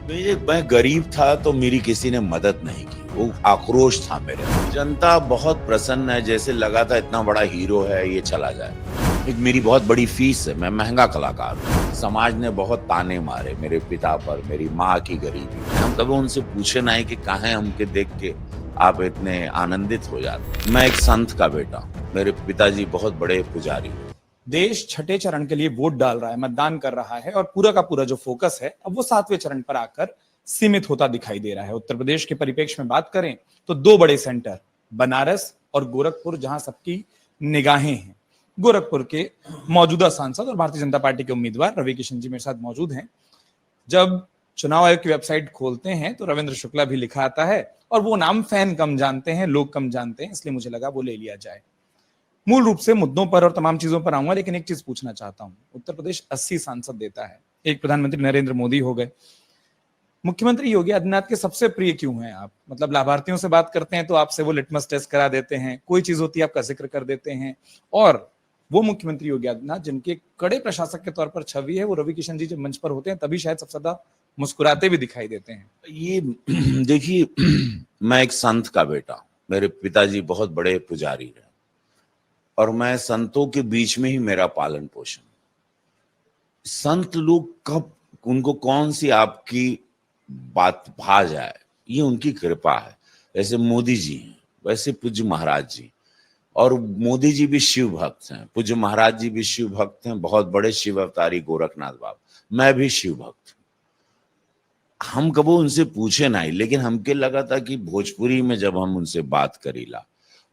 मैं गरीब था तो मेरी किसी ने मदद नहीं की, वो आक्रोश था मेरे में। जनता बहुत प्रसन्न है, जैसे लगा था इतना बड़ा हीरो है ये चला जाए। एक मेरी बहुत बड़ी फीस है, मैं महंगा कलाकार हूँ। समाज ने बहुत ताने मारे मेरे पिता पर, मेरी माँ की गरीबी। हम कभी उनसे पूछे नहीं कि कहाँ हमके देख के आप इतने आनंदित हो जाते। मैं एक संत का बेटा हूँ, मेरे पिताजी बहुत बड़े पुजारी हैं। देश छठे चरण के लिए वोट डाल रहा है, मतदान कर रहा है और पूरा का पूरा जो फोकस है अब वो सातवें चरण पर आकर सीमित होता दिखाई दे रहा है। उत्तर प्रदेश के परिप्रेक्ष्य में बात करें तो दो बड़े सेंटर बनारस और गोरखपुर जहां सबकी निगाहें हैं। गोरखपुर के मौजूदा सांसद और भारतीय जनता पार्टी के उम्मीदवार रवि किशन जी मेरे साथ मौजूद हैं। जब चुनाव आयोग की वेबसाइट खोलते हैं तो रविंद्र शुक्ला भी लिखा आता है और वो नाम फैन कम जानते हैं, लोग कम जानते हैं, इसलिए मुझे लगा वो ले लिया जाए। मूल रूप से मुद्दों पर और तमाम चीजों पर आऊंगा, लेकिन एक चीज पूछना चाहता हूं। उत्तर प्रदेश 80 सांसद देता है, एक प्रधानमंत्री नरेंद्र मोदी हो गए, मुख्यमंत्री योगी आदित्यनाथ के सबसे प्रिय क्यों हैं आप? मतलब लाभार्थियों से बात करते हैं तो आपसे वो लिटमस टेस्ट करा देते हैं, कोई चीज होती है आपका जिक्र कर देते हैं। और वो मुख्यमंत्री योगी आदित्यनाथ जिनके कड़े प्रशासक के तौर पर छवि है, वो रवि किशन जी जब मंच पर होते हैं तभी शायद सबसे ज्यादा मुस्कुराते भी दिखाई देते हैं। ये देखिए, मैं एक संत का बेटा हूँ, मेरे पिताजी बहुत बड़े पुजारी रहे और मैं संतों के बीच में ही मेरा पालन पोषण। संत लोग कब, उनको कौन सी आपकी बात भा जाए, ये उनकी कृपा है। जैसे मोदी जी हैं, वैसे पूज्य महाराज जी, और मोदी जी भी शिव भक्त हैं, पूज्य महाराज जी भी शिव भक्त हैं, बहुत बड़े शिव अवतारी गोरखनाथ बाबा। मैं भी शिव भक्त। हम कबो उनसे पूछे नहीं, लेकिन हमके लगा था कि भोजपुरी में जब हम उनसे बात करीला,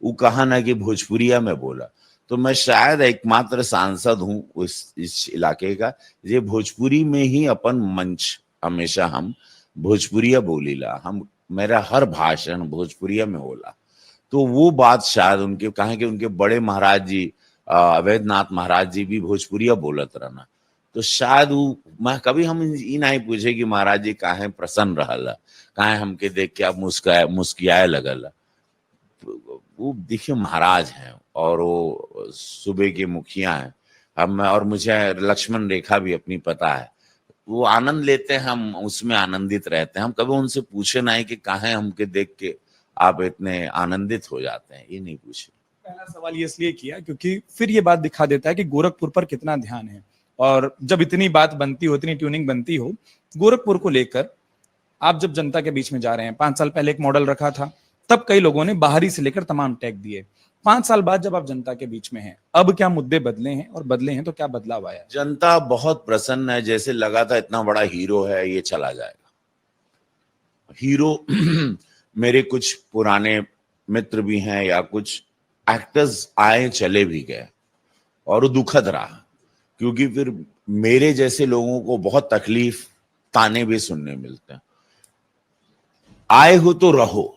वो कहा ना कि भोजपुरिया में बोला, तो मैं शायद एकमात्र सांसद हूँ इस इलाके का ये भोजपुरी में ही अपन मंच हमेशा हम भोजपुरिया बोलीला। हम मेरा हर भाषण भोजपुरिया में होला। तो वो बात शायद उनके कहा कि उनके बड़े महाराज जी अवैधनाथ महाराज जी भी भोजपुरिया बोलत रहना। तो शायद वो मैं कभी हम ई नहीं पूछे कि महाराज जी काहे प्रसन्न रहला, काहे हमके देख के आप मुस्कियाए लगल। वो देखिए महाराज हैं और वो सूबे के मुखिया हैं। हम और मुझे लक्ष्मण रेखा भी अपनी पता है। वो आनंद लेते हैं, हम उसमें आनंदित रहते हैं। हम कभी उनसे पूछे नहीं कि काहे हमके देख के आप इतने आनंदित हो जाते हैं, ये नहीं पूछे। पहला सवाल ये इसलिए किया क्योंकि फिर ये बात दिखा देता है कि गोरखपुर पर कितना ध्यान है। और जब इतनी बात बनती हो, इतनी ट्यूनिंग बनती हो गोरखपुर को लेकर, आप जब जनता के बीच में जा रहे हैं, 5 साल पहले एक मॉडल रखा था, तब कई लोगों ने बाहरी से लेकर तमाम टैग दिए। 5 साल बाद जब आप जनता के बीच में हैं, अब क्या मुद्दे बदले हैं, और बदले हैं तो क्या बदलाव आया? जनता बहुत प्रसन्न है, जैसे लगा था इतना बड़ा हीरो है ये चला जाएगा। हीरो मेरे कुछ पुराने मित्र भी हैं या कुछ एक्टर्स आए चले भी गए और वो दुखद रहा, क्योंकि फिर मेरे जैसे लोगों को बहुत तकलीफ, ताने भी सुनने मिलते हैं। आए हो तो रहो।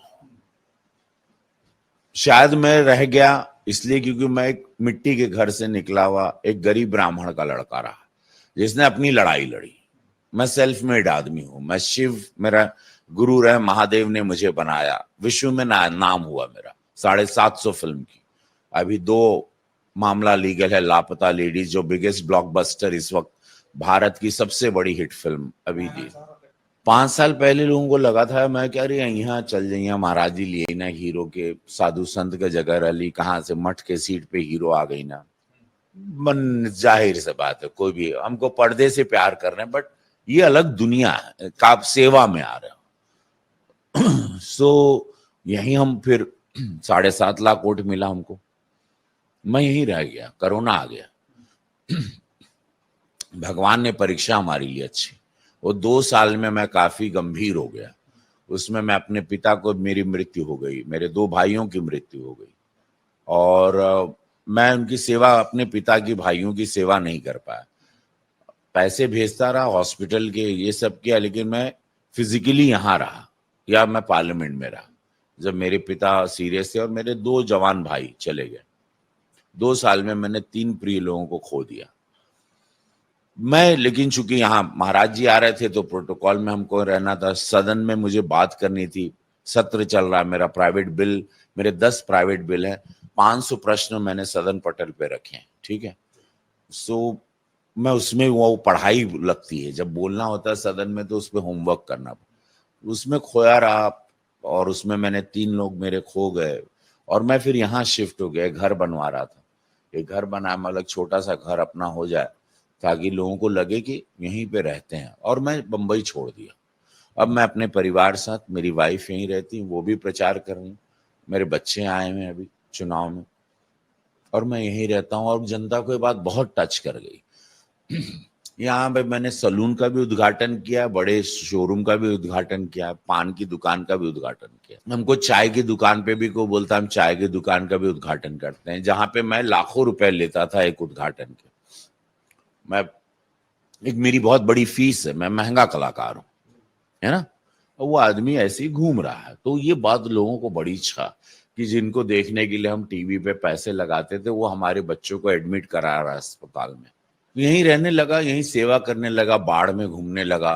शायद मैं रह गया इसलिए क्योंकि मैं एक मिट्टी के घर से निकला हुआ एक गरीब ब्राह्मण का लड़का रहा जिसने अपनी लड़ाई लड़ी। मैं सेल्फ मेड आदमी हूं। मैं शिव, मेरा गुरु रहे महादेव ने मुझे बनाया। विश्व में नाम हुआ मेरा 750 फिल्म की। अभी 2 मामला लीगल है, लापता लेडीज, जो बिगेस्ट ब्लॉकबस्टर इस वक्त भारत की सबसे बड़ी हिट फिल्म अभी दी। 5 साल पहले लोगों को लगा था मैं क्या रही यहाँ चल जाइए महाराज जी लिए ना, हीरो के साधु संत का जगह रही, कहाँ से मठ के सीट पे हीरो आ गई ना। मन जाहिर से बात है, कोई भी हमको पर्दे से प्यार कर रहे हैं, बट ये अलग दुनिया है, आप सेवा में आ रहे हो। सो यही हम फिर 7.5 लाख वोट मिला हमको। मैं यहीं रह गया, कोरोना आ गया। भगवान ने परीक्षा हमारी लिए अच्छी। वो 2 साल में मैं काफी गंभीर हो गया। उसमें मैं अपने पिता को, मेरी मृत्यु हो गई, मेरे 2 भाइयों की मृत्यु हो गई और मैं उनकी सेवा, अपने पिता की भाइयों की सेवा नहीं कर पाया। पैसे भेजता रहा हॉस्पिटल के, ये सब किया, लेकिन मैं फिजिकली यहाँ रहा या मैं पार्लियामेंट में रहा जब मेरे पिता सीरियस थे और मेरे 2 जवान भाई चले गए। 2 साल में मैंने 3 प्रिय लोगों को खो दिया। मैं लेकिन चूंकि यहाँ महाराज जी आ रहे थे तो प्रोटोकॉल में हमको रहना था, सदन में मुझे बात करनी थी, सत्र चल रहा है, मेरा प्राइवेट बिल, मेरे 10 प्राइवेट बिल हैं, 500 प्रश्न मैंने सदन पटल पे रखे हैं, ठीक है। सो मैं उसमें वो पढ़ाई लगती है, जब बोलना होता है सदन में तो उसमें होमवर्क करना, उसमें खोया रहा। और उसमें मैंने 3 लोग मेरे खो गए और मैं फिर यहाँ शिफ्ट हो गया, घर बनवा रहा था। एक घर बना, मतलब छोटा सा घर अपना हो जाए ताकि लोगों को लगे कि यहीं पे रहते हैं, और मैं बम्बई छोड़ दिया। अब मैं अपने परिवार साथ, मेरी वाइफ यहीं रहती, वो भी प्रचार कर रही, मेरे बच्चे आए हुए हैं अभी चुनाव में, और मैं यहीं रहता हूँ। और जनता को ये बात बहुत टच कर गई। यहाँ पे मैंने सलून का भी उद्घाटन किया, बड़े शोरूम का भी उद्घाटन किया, पान की दुकान का भी उद्घाटन किया। हमको चाय की दुकान पे भी कोई बोलता, हम चाय की दुकान का भी उद्घाटन करते हैं, जहां पे मैं लाखों रुपए लेता था एक उद्घाटन के। मैं एक, मेरी बहुत बड़ी फीस है, मैं महंगा कलाकार हूँ, है ना। और वो आदमी ऐसे ही घूम रहा है। तो ये बात लोगों को बड़ी इच्छा कि जिनको देखने के लिए हम टीवी पे पैसे लगाते थे, वो हमारे बच्चों को एडमिट करा रहा है अस्पताल में। यहीं रहने लगा, यहीं सेवा करने लगा, बाढ़ में घूमने लगा।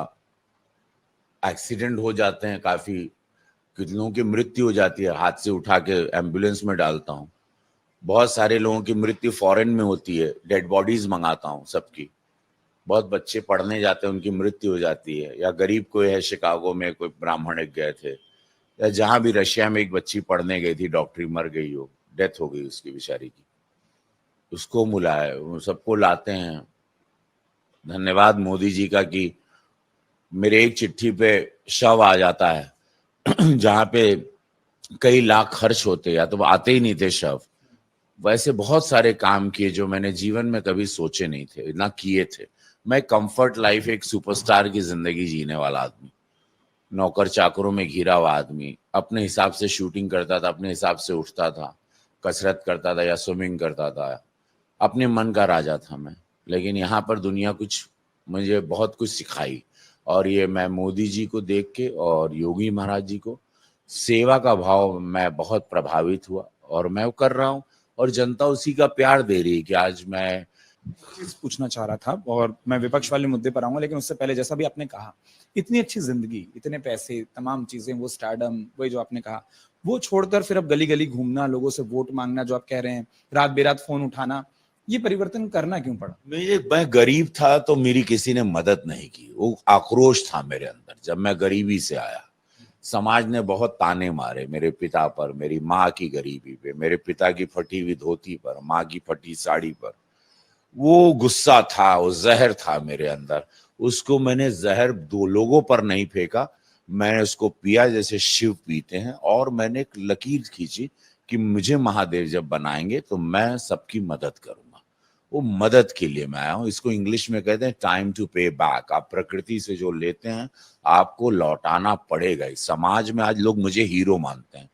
एक्सीडेंट हो जाते हैं काफी, कितनों की मृत्यु हो जाती है, हाथ से उठा के एम्बुलेंस में डालता हूँ। बहुत सारे लोगों की मृत्यु फॉरेन में होती है, डेड बॉडीज मंगाता हूँ सबकी। बहुत बच्चे पढ़ने जाते हैं, उनकी मृत्यु हो जाती है। या गरीब कोई है, शिकागो में कोई ब्राह्मण एक गए थे, या जहां भी रशिया में एक बच्ची पढ़ने गई थी, डॉक्टरी, मर गई हो, डेथ हो गई उसकी बेचारी की, उसको बुलाए, वो सबको लाते हैं। धन्यवाद मोदी जी का कि मेरे एक चिट्ठी पे शव आ जाता है जहां पे कई लाख खर्च होते, या तो आते ही नहीं थे शव। वैसे बहुत सारे काम किए जो मैंने जीवन में कभी सोचे नहीं थे, ना किए थे। मैं कंफर्ट लाइफ, एक सुपरस्टार की जिंदगी जीने वाला आदमी, नौकर चाकरों में घिरा हुआ आदमी, अपने हिसाब से शूटिंग करता था, अपने हिसाब से उठता था, कसरत करता था या स्विमिंग करता था, अपने मन का राजा था मैं। लेकिन यहाँ पर दुनिया कुछ, मुझे बहुत कुछ सिखाई। और ये मैं मोदी जी को देख के और योगी महाराज जी को, सेवा का भाव, मैं बहुत प्रभावित हुआ और मैं वो कर रहा हूँ, और जनता उसी का प्यार दे रही है कि आज मैं चीज पूछना चाह रहा था, और मैं विपक्ष वाले मुद्दे पर आऊंगा, लेकिन उससे पहले जैसा भी आपने कहा, इतनी अच्छी जिंदगी, इतने पैसे, तमाम चीजें, वो स्टारडम, वही जो आपने कहा, वो छोड़कर फिर अब गली गली घूमना, लोगों से वोट मांगना, जो आप कह रहे हैं, रात बेरात फोन उठाना, ये परिवर्तन करना क्यों पड़ा? मैं गरीब था तो मेरी किसी ने मदद नहीं की, वो आक्रोश था मेरे अंदर जब मैं गरीबी से आया। समाज ने बहुत ताने मारे मेरे पिता पर, मेरी माँ की गरीबी पे, मेरे पिता की फटी हुई धोती पर, माँ की फटी साड़ी पर। वो गुस्सा था, वो जहर था मेरे अंदर। उसको मैंने जहर दो लोगों पर नहीं फेंका, मैंने उसको पिया जैसे शिव पीते हैं, और मैंने एक लकीर खींची कि मुझे महादेव जब बनाएंगे तो मैं सबकी मदद करूंगा। वो मदद के लिए मैं आया हूँ। इसको इंग्लिश में कहते हैं टाइम टू पे बैक। आप प्रकृति से जो लेते हैं आपको लौटाना पड़ेगा। इस समाज में आज लोग मुझे हीरो मानते हैं,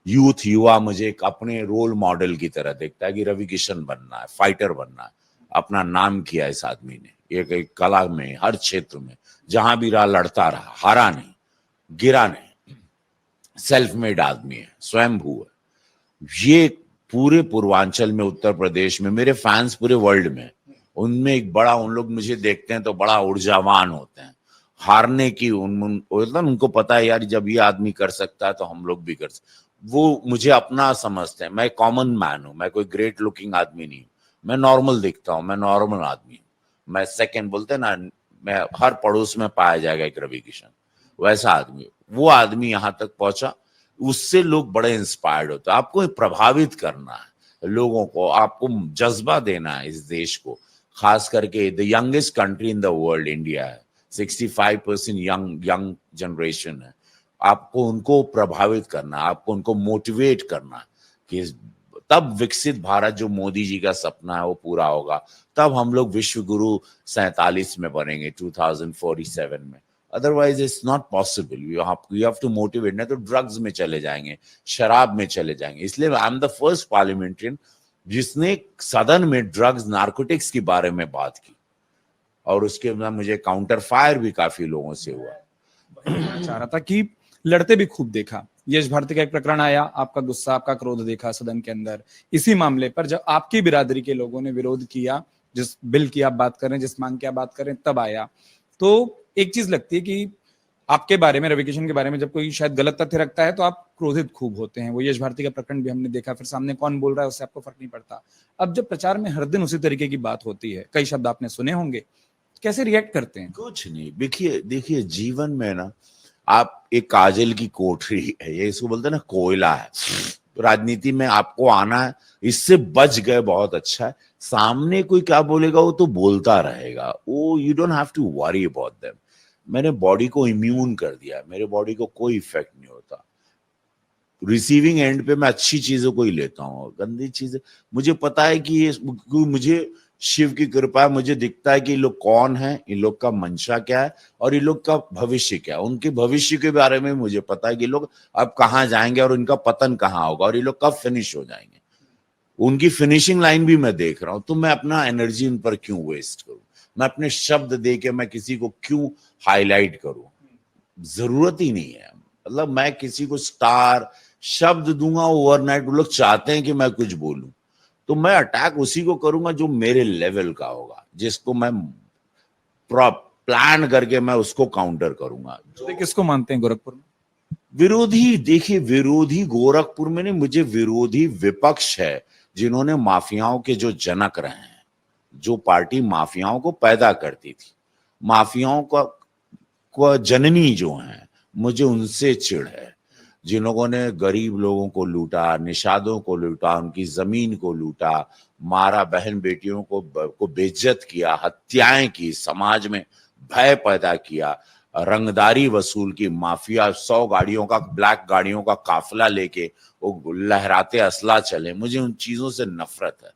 यूथ, युवा मुझे एक अपने रोल मॉडल की तरह देखता है कि रवि किशन बनना है, फाइटर बनना है। अपना नाम किया इस आदमी ने, एक कला में, हर क्षेत्र में जहां भी रहा लड़ता रहा, हारा नहीं, गिरा नहीं। सेल्फ मेड आदमी है, स्वयंभू है। ये पूरे पूर्वांचल में, उत्तर प्रदेश में मेरे फैंस पूरे वर्ल्ड में, उनमें एक बड़ा, उन लोग मुझे देखते हैं तो बड़ा ऊर्जावान होते हैं। हारने की उनको पता है यार, जब ये आदमी कर सकता है तो हम लोग भी कर सकते। वो मुझे अपना समझते हैं। मैं कॉमन मैन हूं, मैं कोई ग्रेट लुकिंग आदमी नहीं हूं, मैं नॉर्मल दिखता हूं, मैं नॉर्मल आदमी हूं। मैं सेकंड, बोलते हैं ना, मैं हर पड़ोस में पाया जाएगा एक रवि किशन, वैसा आदमी। वो आदमी यहां तक पहुंचा, उससे लोग बड़े इंस्पायर्ड होते हैं। आपको प्रभावित करना है लोगों को, आपको जज्बा देना है इस देश को। खास करके the youngest country in the world India है, 65% यंग जनरेशन है। आपको उनको प्रभावित करना, आपको उनको मोटिवेट करना कि तब विकसित भारत जो मोदी जी का सपना है वो पूरा होगा। तब हम लोग विश्व गुरु 47 में बनेंगे, 2047 में। Otherwise it's not possible. You have to motivate, नहीं तो ड्रग्स में चले जाएंगे, शराब में चले जाएंगे। इसलिए I am the first parliamentarian जिसने सदन में ड्रग्स, नार्कोटिक्स के बारे में बात की, और उसके बाद मुझे काउंटर फायर भी काफी लोगों से हुआ। चाह रहा था कि लड़ते भी खूब देखा। यश भारती का एक प्रकरण आया, आपका गुस्सा, आपका क्रोध देखा सदन के अंदर, इसी मामले पर जब आपकी बिरादरी के लोगों ने विरोध किया, जिस बिल की आप बात कर रहे हैं, जिस मांग की आप बात कर रहे हैं, तब आया। तो एक चीज लगती है कि आपके बारे में, रविकिशन के बारे में जब कोई शायद गलत तथ्य रखता है तो आप क्रोधित खूब होते हैं। वो यश भारती का प्रकरण भी हमने देखा, फिर सामने कौन बोल रहा है उससे आपको फर्क नहीं पड़ता। अब जब प्रचार में हर दिन उसी तरीके की बात होती है, कई शब्द आपने सुने होंगे, कैसे रिएक्ट करते हैं? कुछ नहीं, देखिए देखिए जीवन में ना, आप एक काजल की कोठरी है, ये इसको बोलते हैं ना, कोयला है। राजनीति में आपको आना है, इससे बच गए बहुत अच्छा है। सामने कोई क्या बोलेगा वो तो बोलता रहेगा, वो you don't have to worry about them. मैंने बॉडी को इम्यून कर दिया है, मेरे बॉडी को कोई इफेक्ट नहीं होता। रिसीविंग एंड पे मैं अच्छी चीजों को ही लेता हूँ, गंदी चीजें मुझे पता है कि ये, मुझे शिव की कृपा है, मुझे दिखता है कि ये लोग कौन है, इन लोग का मंशा क्या है और इन लोग का भविष्य क्या है। उनके भविष्य के बारे में मुझे पता है कि लोग अब कहाँ जाएंगे और इनका पतन कहाँ होगा और ये लोग कब फिनिश हो जाएंगे। उनकी फिनिशिंग लाइन भी मैं देख रहा हूं, तो मैं अपना एनर्जी उन पर क्यों वेस्ट करूं, मैं अपने शब्द दे के मैं किसी को क्यों हाईलाइट करूं, जरूरत ही नहीं है। मतलब मैं किसी को स्टार शब्द दूंगा ओवरनाइट, वो लोग चाहते हैं कि मैं कुछ बोलूं, तो मैं अटैक उसी को करूंगा जो मेरे लेवल का होगा, जिसको मैं प्लान करके मैं उसको काउंटर करूंगा। तो किसको मानते हैं गोरखपुर में? विरोधी, देखिए विरोधी गोरखपुर में नहीं, मुझे विरोधी विपक्ष है, जिन्होंने माफियाओं के जो जनक रहे हैं, जो पार्टी माफियाओं को पैदा करती थी, माफियाओं को जननी जो है, मुझे उनसे चिढ़ है। जिन लोगों ने गरीब लोगों को लूटा, निषादों को लूटा, उनकी जमीन को लूटा, मारा, बहन बेटियों को बेइज्जत किया, हत्याएं की, समाज में भय पैदा किया, रंगदारी वसूल की, माफिया 100 गाड़ियों का, ब्लैक गाड़ियों का काफिला लेके वो लहराते असला चले, मुझे उन चीजों से नफरत है।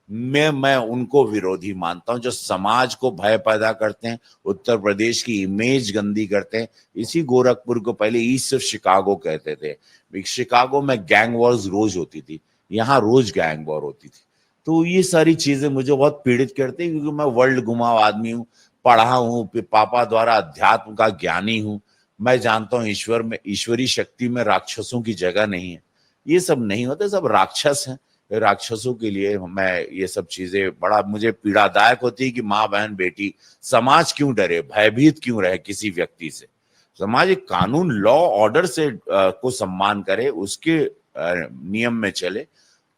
मैं उनको विरोधी मानता हूं जो समाज को भय पैदा करते हैं, उत्तर प्रदेश की इमेज गंदी करते हैं। इसी गोरखपुर को पहले ईस्ट ऑफ शिकागो कहते थे। शिकागो में गैंग वॉर्स रोज होती थी, यहाँ रोज गैंग वॉर होती थी। तो ये सारी चीजें मुझे बहुत पीड़ित करती है, क्योंकि मैं वर्ल्ड घुमाव आदमी हूँ, पढ़ा हूँ, पापा द्वारा अध्यात्म का ज्ञानी हूँ। मैं जानता हूँ ईश्वर में, ईश्वरी शक्ति में राक्षसों की जगह नहीं है। ये सब नहीं होते, सब राक्षस हैं। राक्षसों के लिए मैं ये सब चीजें बड़ा मुझे पीड़ादायक होती है कि माँ बहन बेटी, समाज क्यों डरे, भयभीत क्यों रहे किसी व्यक्ति से। समाज एक कानून, लॉ ऑर्डर से को सम्मान करे, उसके नियम में चले।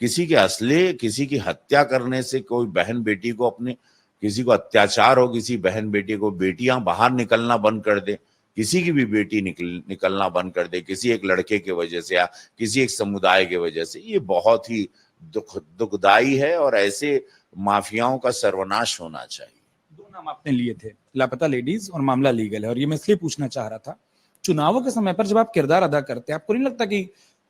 किसी के असले, किसी की हत्या करने से कोई बहन बेटी को, अपने किसी को अत्याचार हो, किसी बहन बेटी को, बेटियां बाहर निकलना बंद कर दे, किसी की भी बेटी निकलना बंद कर दे किसी एक लड़के की वजह से या किसी एक समुदाय की वजह से, ये बहुत ही दुखदाई है और ऐसे माफियाओं का सर्वनाश होना चाहिए। दो नाम आपने लिए थे, लापता लेडीज और मामला लीगल है, और ये मैं इसलिए पूछना चाह रहा था, चुनावों के समय पर जब आप किरदार अदा करते हैं, आपको नहीं लगता कि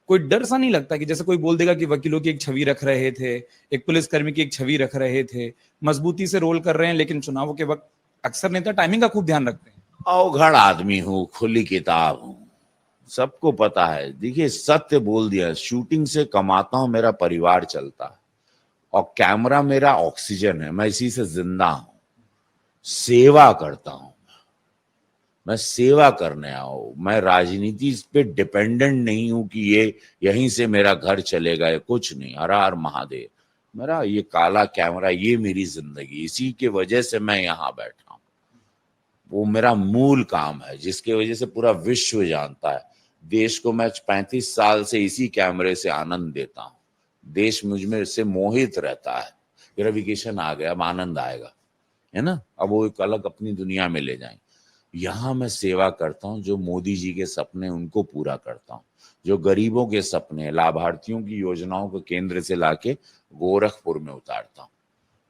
कोई डर सा नहीं लगता कि जैसे कोई बोल देगा कि वकीलों की एक छवि रख रहे थे, एक पुलिसकर्मी की एक छवि रख रहे थे, मजबूती से रोल कर रहे हैं, लेकिन चुनावों के वक्त अक्सर नेता टाइमिंग का खूब ध्यान रखते हैं। अवघड़ आदमी हूँ, खुली किताब हूँ, सबको पता है। देखिए सत्य बोल दिया, शूटिंग से कमाता हूं, मेरा परिवार चलता है और कैमरा मेरा ऑक्सीजन है, मैं इसी से जिंदा हूं। सेवा करता हूं, मैं सेवा करने आऊं, मैं राजनीति पे डिपेंडेंट नहीं हूं कि ये यहीं से मेरा घर चलेगा, कुछ नहीं। हर हर महादेव, मेरा ये काला कैमरा, ये मेरी जिंदगी, इसी के वजह से मैं यहाँ बैठा हूं। वो मेरा मूल काम है, जिसके वजह से पूरा विश्व जानता है। देश को मैं 35 साल से इसी कैमरे से आनंद देता हूँ, देश मुझ में से मोहित रहता है। रविकिशन आ गया, अब आनंद आएगा, है ना, अब वो एक अलग अपनी दुनिया में ले जाएं। यहाँ मैं सेवा करता हूँ, जो मोदी जी के सपने उनको पूरा करता हूँ, जो गरीबों के सपने, लाभार्थियों की योजनाओं को केंद्र से लाके गोरखपुर में उतारता हूँ।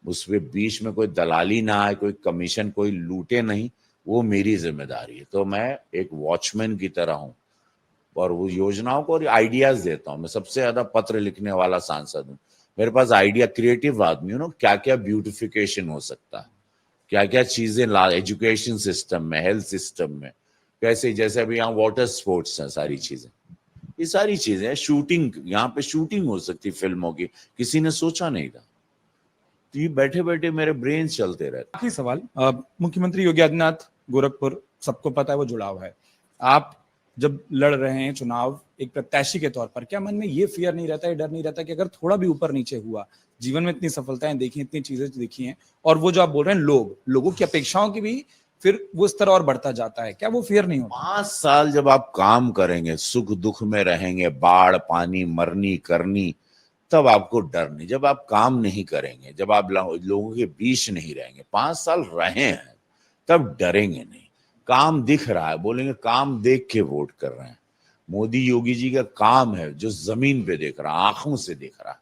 उसमें बीच में कोई दलाली ना आए, कोई कमीशन कोई लूटे नहीं, वो मेरी जिम्मेदारी है। तो मैं एक वॉचमैन की तरह हूँ और वो योजनाओं को और आइडियाज देता हूँ। मैं सबसे ज्यादा पत्र लिखने वाला सांसद हूँ, मेरे पास आइडिया, क्रिएटिव आदमी हूँ ना, क्या क्या ब्यूटिफिकेशन हो सकता है, क्या क्या चीजें ला, एजुकेशन सिस्टम में, हेल्थ सिस्टम में, कैसे, जैसे अभी यहाँ वाटर स्पोर्ट्स है, सारी चीजें, ये सारी चीजें, शूटिंग, यहाँ पे शूटिंग हो सकती फिल्मों की, किसी ने सोचा नहीं था। तो ये बैठे बैठे मेरे ब्रेन चलते रहते। आखिरी सवाल, मुख्यमंत्री योगी आदित्यनाथ, गोरखपुर सबको पता है वो जुड़ा हुआ है, आप जब लड़ रहे हैं चुनाव एक प्रत्याशी के तौर पर, क्या मन में ये फियर नहीं रहता है, डर नहीं रहता कि अगर थोड़ा भी ऊपर नीचे हुआ, जीवन में इतनी सफलताएं देखी, इतनी चीजें देखी हैं, और वो जो आप बोल रहे हैं लोगों की अपेक्षाओं की भी फिर वो स्तर और बढ़ता जाता है, क्या वो फेयर नहीं होता? 5 साल जब आप काम करेंगे, सुख दुख में रहेंगे, बाढ़ पानी मरनी करनी, तब आपको डर नहीं। जब आप काम नहीं करेंगे, जब आप लोगों के बीच नहीं रहेंगे, 5 साल रहे हैं, तब डरेंगे नहीं। काम दिख रहा है, बोलेंगे काम देख के वोट कर रहे हैं। मोदी योगी जी का काम है जो जमीन पे देख रहा, आंखों से देख रहा।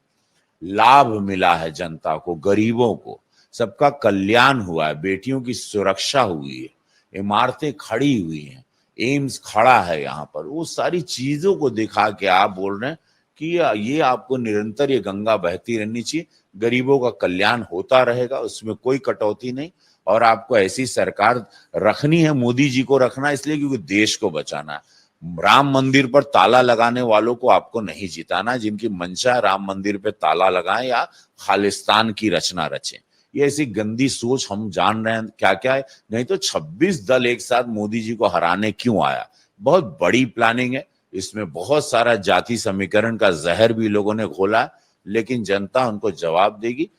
लाभ मिला है जनता को, गरीबों को, सबका कल्याण हुआ है, बेटियों की सुरक्षा हुई है, इमारतें खड़ी हुई हैं, एम्स खड़ा है यहाँ पर। वो सारी चीजों को दिखा के आप बोल रहे हैं कि ये आपको निरंतर ये गंगा बहती रहनी चाहिए, गरीबों का कल्याण होता रहेगा, उसमें कोई कटौती नहीं। और आपको ऐसी सरकार रखनी है, मोदी जी को रखना इसलिए क्योंकि देश को बचाना है। राम मंदिर पर ताला लगाने वालों को आपको नहीं जिताना, जिनकी मंशा राम मंदिर पे ताला लगाएं या खालिस्तान की रचना रचें। ये ऐसी गंदी सोच हम जान रहे हैं क्या क्या है। नहीं तो 26 दल एक साथ मोदी जी को हराने क्यों आया? बहुत बड़ी प्लानिंग है, इसमें बहुत सारा जाति समीकरण का जहर भी लोगों ने घोला, लेकिन जनता उनको जवाब देगी।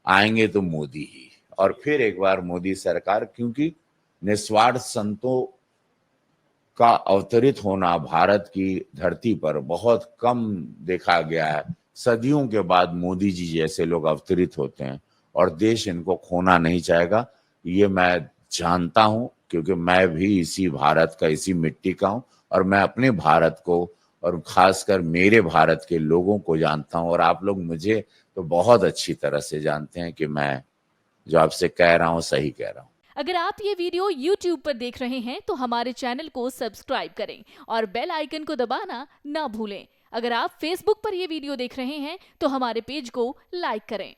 आएंगे तो मोदी ही, और फिर एक बार मोदी सरकार, क्योंकि निस्वार्थ संतों का अवतरित होना भारत की धरती पर बहुत कम देखा गया है। सदियों के बाद मोदी जी जैसे लोग अवतरित होते हैं, और देश इनको खोना नहीं चाहेगा। ये मैं जानता हूं, क्योंकि मैं भी इसी भारत का, इसी मिट्टी का हूं, और मैं अपने भारत को और खासकर मेरे भारत के लोगों को जानता हूं। और आप लोग मुझे तो बहुत अच्छी तरह से जानते हैं कि मैं जो आपसे कह रहा हूं सही कह रहा हूं। अगर आप ये वीडियो YouTube पर देख रहे हैं तो हमारे चैनल को सब्सक्राइब करें और बेल आइकन को दबाना ना भूलें। अगर आप Facebook पर ये वीडियो देख रहे हैं तो हमारे पेज को लाइक करें।